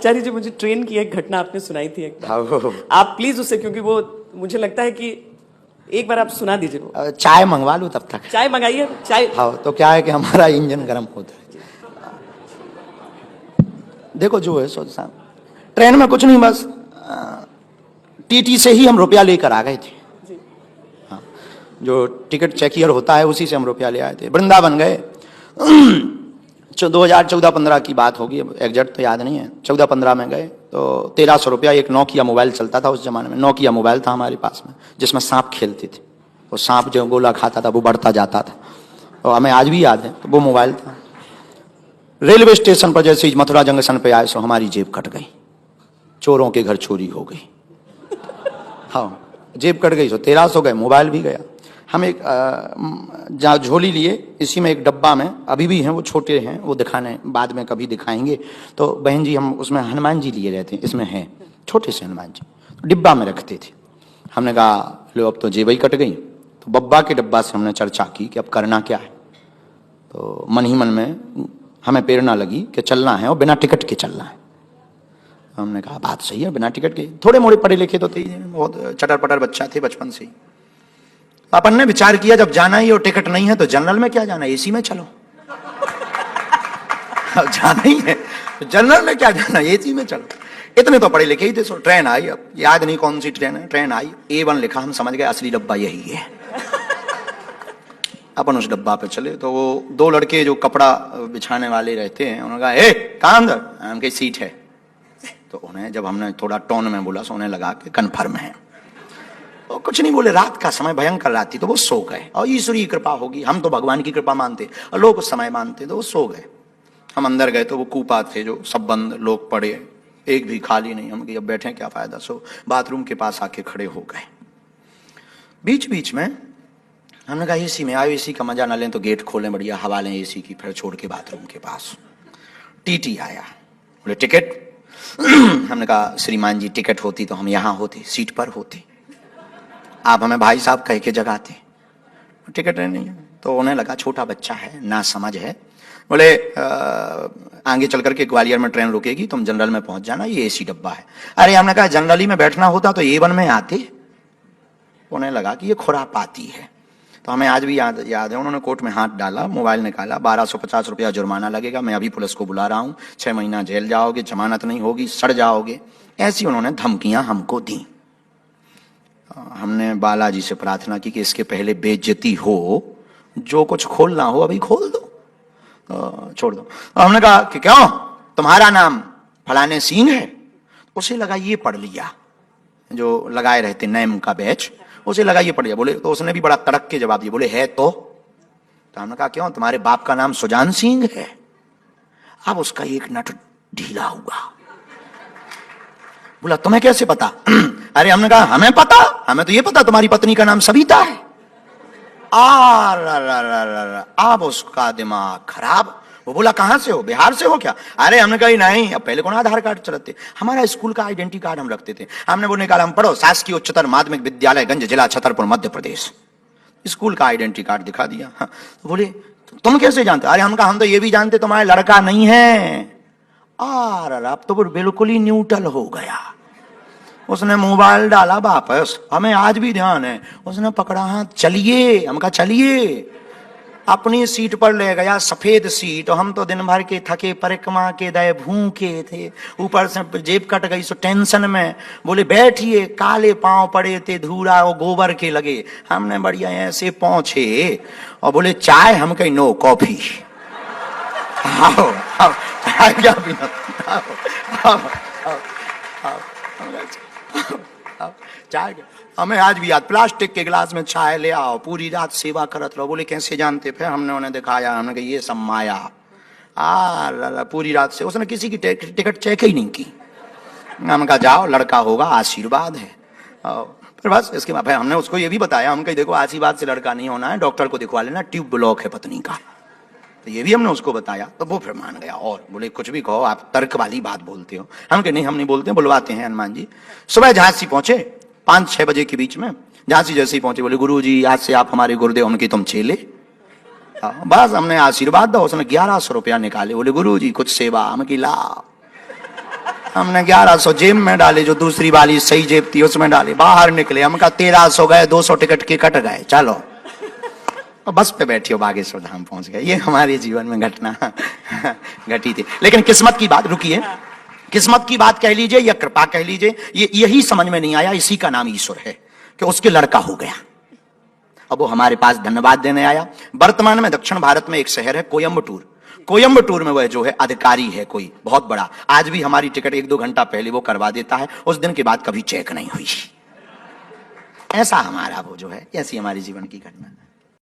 आचार्य जी, मुझे ट्रेन की एक घटना आपने सुनाई थी एक बार, आप प्लीज उसे, क्योंकि वो मुझे लगता है कि एक बार आप सुना दीजिए वो। चाय मंगवा लूं तब तक? चाय मंगाइए। चाय, हाँ, तो क्या है कि हमारा इंजन गर्म होता है। देखो जो है सोच साहब, ट्रेन में कुछ नहीं, बस टीटी से ही हम रुपया लेकर आ गए थे। हाँ, जो टिकट चेकियर होता है उसी से हम रुपया ले आए थे। वृंदावन गए 2014-15 की बात होगी, अब एग्जैक्ट तो याद नहीं है। 14-15 में गए तो 1300 रुपया, एक नोकिया मोबाइल चलता था उस जमाने में, नोकिया मोबाइल था हमारे पास में, जिसमें सांप खेलते थे। वो सांप जो गोला खाता था वो बढ़ता जाता था, और हमें आज भी याद है। तो वो मोबाइल था। रेलवे स्टेशन पर जैसे ही मथुरा जंक्शन पे आए सो हमारी जेब कट गई, चोरों के घर चोरी हो गई। हाँ, जेब कट गई, सो 1300 गए, मोबाइल भी गया। हम एक जहाँ झोली लिए, इसी में एक डब्बा में अभी भी हैं, वो छोटे हैं, वो दिखाने बाद में कभी दिखाएंगे। तो बहन जी, हम उसमें हनुमान जी लिए रहते हैं, इसमें हैं छोटे से हनुमान जी, तो डिब्बा में रखते थे। हमने कहा लो अब तो जेब ही कट गई। तो बब्बा के डब्बा से हमने चर्चा की कि अब करना क्या है। तो मन ही मन में हमें प्रेरणा लगी कि चलना है और बिना टिकट के चलना है। हमने कहा बात सही है, बिना टिकट के। थोड़े मोड़े पढ़े लिखे तो थे, बहुत चटर पटर बच्चा थे बचपन से ही। अपन ने विचार किया जब जाना ही और टिकट नहीं है तो जनरल में क्या जाना, एसी में चलो। जाना ही है तो जनरल में क्या जाना, एसी में चलो। इतने तो पढ़े लिखे ही थे। सो ट्रेन आई, अब याद नहीं कौन सी ट्रेन है, ट्रेन आई, A1 लिखा, हम समझ गए असली डब्बा यही है। अपन उस डब्बा पे चले तो वो 2 लड़के जो कपड़ा बिछाने वाले रहते हैं, उन्होंने कहा ए कहाँ अंदर, हमकी सीट है। तो उन्हें जब हमने थोड़ा टोन में बोला तो उन्हें लगा कि कन्फर्म है। तो कुछ नहीं बोले। रात का समय, भयंकर रात थी, तो वो सो गए। और ईश्वरीय कृपा होगी, हम तो भगवान की कृपा मानते और लोग उस समय मानते, तो वो सो गए। हम अंदर गए तो वो कूपा थे जो सब बंद, लोग पड़े, एक भी खाली नहीं। हम अब बैठे क्या फायदा, सो बाथरूम के पास आके खड़े हो गए। बीच बीच में हमने कहा एसी में आए, एसी का मजा ना लें तो गेट खोलें, बढ़िया हवा लें एसी की, फिर छोड़ के बाथरूम के पास। टीटी आया, बोले टिकट। हमने कहा श्रीमान जी टिकट होती तो हम यहाँ होते, सीट पर होते, आप हमें भाई साहब कह के जगाते। टिकट नहीं है। तो उन्हें लगा छोटा बच्चा है, ना समझ है। बोले आगे चल करके ग्वालियर में ट्रेन रुकेगी, तुम जनरल में पहुंच जाना, ये एसी डब्बा है। अरे हमने कहा जनरली में बैठना होता तो A1 में आते। उन्हें लगा कि ये खुरापाती है। तो हमें आज भी याद है, उन्होंने कोर्ट में हाथ डाला, मोबाइल निकाला, 1250 रुपया जुर्माना लगेगा, मैं अभी पुलिस को बुला रहा हूं, 6 महीना जेल जाओगे, जमानत नहीं होगी, सड़ जाओगे। ऐसी उन्होंने धमकियां हमको दी। हमने बालाजी से प्रार्थना की कि इसके पहले बेइज्जती हो, जो कुछ खोलना हो अभी खोल दो, छोड़ दो। तो हमने कहा कि क्यों, तुम्हारा नाम फलाने सिंह है? उसे लगा ये पढ़ लिया, जो लगाए रहते नेम का बैच, उसे लगा ये पढ़ लिया। बोले, तो उसने भी बड़ा तड़क के जवाब दिया, बोले है तो हमने कहा क्यों, तुम्हारे बाप का नाम सुजान सिंह है? अब उसका एक नट ढीला हुआ। बोला तुम्हें कैसे पता? अरे हमने कहा हमें पता, हमें तो ये पता तुम्हारी पत्नी का नाम सविता है। अब उसका दिमाग खराब। वो बोला कहां से हो, बिहार से हो क्या? अरे हमने कहा नहीं, अब पहले कौन आधार कार्ड चलाते, हमारा स्कूल का आइडेंटिटी कार्ड हम रखते थे। हमने वो निकाला, हम पढ़ो शासकीय उच्चतर माध्यमिक विद्यालय गंज, जिला छतरपुर, मध्य प्रदेश। स्कूल का आइडेंटिटी कार्ड दिखा दिया। हाँ, तो बोले तुम कैसे जानते? अरे हम कहा हम तो ये भी जानते तुम्हारा लड़का नहीं है। अब तो वो बिल्कुल ही न्यूट्रल हो गया। उसने मोबाइल डाला वापस, हमें आज भी ध्यान है, उसने पकड़ा हाथ, चलिए। हम कहा चलिए। अपनी सीट पर ले गया, सफेद सीट, और हम तो दिन भर के थके परिक्रमा के दए भूखे थे, ऊपर से जेब कट गई, सो टेंशन में। बोले बैठिए, काले पांव पड़े थे, धूड़ा और गोबर के लगे। हमने बढ़िया ऐसे पहुंचे और बोले चाय? हम कही नो, कॉफी। आओ आओ क्या पीना, चाय। हमें आज भी याद, प्लास्टिक के गिलास में चाय ले आओ, पूरी रात सेवा करत रहो। बोले कैसे जानते? फिर हमने उन्हें दिखाया, हमने कहा ये सब माया। पूरी रात से उसने किसी की टिकट चेक ही नहीं की। हमने कहा जाओ, लड़का होगा, आशीर्वाद है। फिर बस इसके बाद हमने उसको ये भी बताया, हम कही देखो आशीर्वाद से लड़का नहीं होना है, डॉक्टर को दिखवा लेना, ट्यूब ब्लॉक है पत्नी का। तो ये भी हमने उसको बताया, तो वो फिर मान गया। और बोले कुछ भी कहो, आप तर्क वाली बात बोलते हो। हम कहे नहीं, हम नहीं बोलते, बुलवाते हैं हनुमान जी। सुबह झांसी पहुंचे 5-6 बजे के बीच में। झांसी जैसे ही पहुंचे, बोले गुरु जी आज से आप हमारे गुरुदेव, उनके तुम चेले। बस हमने आशीर्वाद दो। उसने 1100 रुपया निकाले, बोले गुरु जी कुछ सेवा। हम की ला हमने 1100 जेब में डाले, जो दूसरी वाली सही जेब थी उसमें डाले, बाहर निकले। हम कहा 1300 गए, 200 टिकट के कट गए, चलो। और बस पे बैठी हो बागेश्वर धाम पहुंच गए। ये हमारे जीवन में घटना घटी थी। लेकिन किस्मत की बात, रुकिए, किस्मत की बात कह लीजिए या कृपा कह लीजिए, यही समझ में नहीं आया, इसी का नाम ईश्वर है कि उसके लड़का हो गया। अब वो हमारे पास धन्यवाद देने आया। वर्तमान में दक्षिण भारत में एक शहर है कोयम्बटूर। कोयम्बटूर में वह जो है अधिकारी है कोई बहुत बड़ा, आज भी हमारी टिकट 1-2 घंटा पहले वो करवा देता है, उस दिन के बाद कभी चेक नहीं हुई। ऐसा हमारा वो जो है, ऐसी हमारी जीवन की घटना।